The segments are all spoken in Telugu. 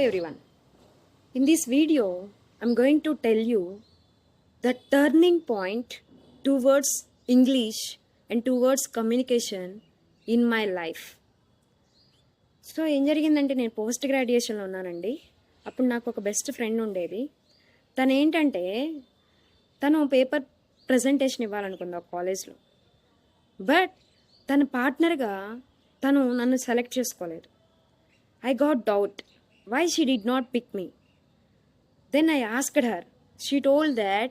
everyone. In this video, I'm going to tell you the turning point towards English and towards communication in my life. So ఏం జరిగిందంటే నేను పోస్ట్ గ్రాడ్యుయేషన్లో ఉన్నానండి. అప్పుడు నాకు ఒక బెస్ట్ ఫ్రెండ్ ఉండేది. తను ఏంటంటే తను పేపర్ ప్రజెంటేషన్ ఇవ్వాలనుకుంది ఒక కాలేజ్లో. బట్ తన పార్ట్నర్గా తను నన్ను సెలెక్ట్ చేసుకోలేదు. I got doubt why she did not pick me. Then I asked her. She told that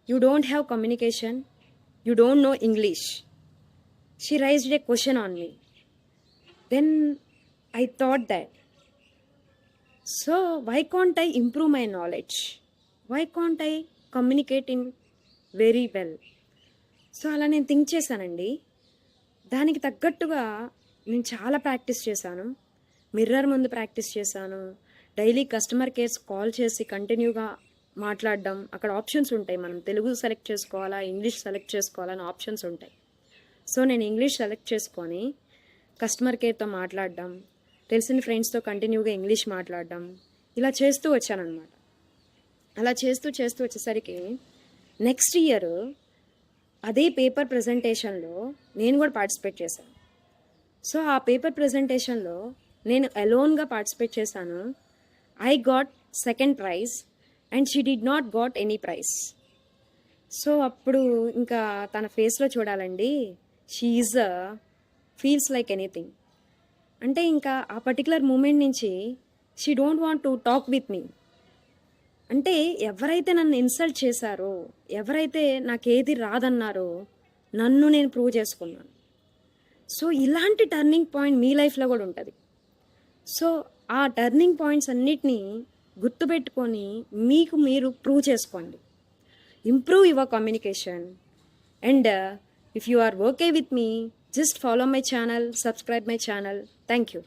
you don't have communication, you don't know English. She raised a question on me. Then I thought that, so why can't I improve my knowledge? Why can't I communicate in very well? So అలా నేను థింక్ చేశానండి. దానికి తగ్గట్టుగా నేను చాలా ప్రాక్టీస్ చేశాను. మిర్రర్ ముందు ప్రాక్టీస్ చేశాను. డైలీ కస్టమర్ కేర్స్ కాల్ చేసి కంటిన్యూగా మాట్లాడడం. అక్కడ ఆప్షన్స్ ఉంటాయి, మనం తెలుగు సెలెక్ట్ చేసుకోవాలా, ఇంగ్లీష్ సెలెక్ట్ చేసుకోవాలని ఆప్షన్స్ ఉంటాయి. సో నేను ఇంగ్లీష్ సెలెక్ట్ చేసుకొని కస్టమర్ కేర్తో మాట్లాడడం, తెలిసిన ఫ్రెండ్స్తో కంటిన్యూగా ఇంగ్లీష్ మాట్లాడడం, ఇలా చేస్తూ వచ్చానమాట. అలా చేస్తూ వచ్చేసరికి నెక్స్ట్ ఇయర్ అదే పేపర్ ప్రజెంటేషన్లో నేను కూడా పార్టిసిపేట్ చేశాను. సో ఆ పేపర్ ప్రజెంటేషన్లో నేను అలోన్గా పార్టిసిపేట్ చేశాను. I got second prize and she did not got any prize. So అప్పుడు ఇంకా తన ఫేస్లో చూడాలండి, she is feels like anything. అంటే ఇంకా ఆ పర్టికులర్ మూమెంట్ నుంచి she don't want to talk with me. అంటే ఎవరైతే నన్ను ఇన్సల్ట్ చేశారో, ఎవరైతే నాకేది రాదన్నారో, నన్ను నేను ప్రూవ్ చేసుకున్నాను. సో ఇలాంటి టర్నింగ్ పాయింట్ మీ లైఫ్లో కూడా ఉంటుంది. సో ఆ టర్నింగ్ పాయింట్స్ అన్నిటినీ గుర్తుపెట్టుకొని మీకు మీరు ప్రూవ్ చేసుకోండి. Improve your communication. And if you are okay with me, just follow my channel, subscribe my channel. Thank you.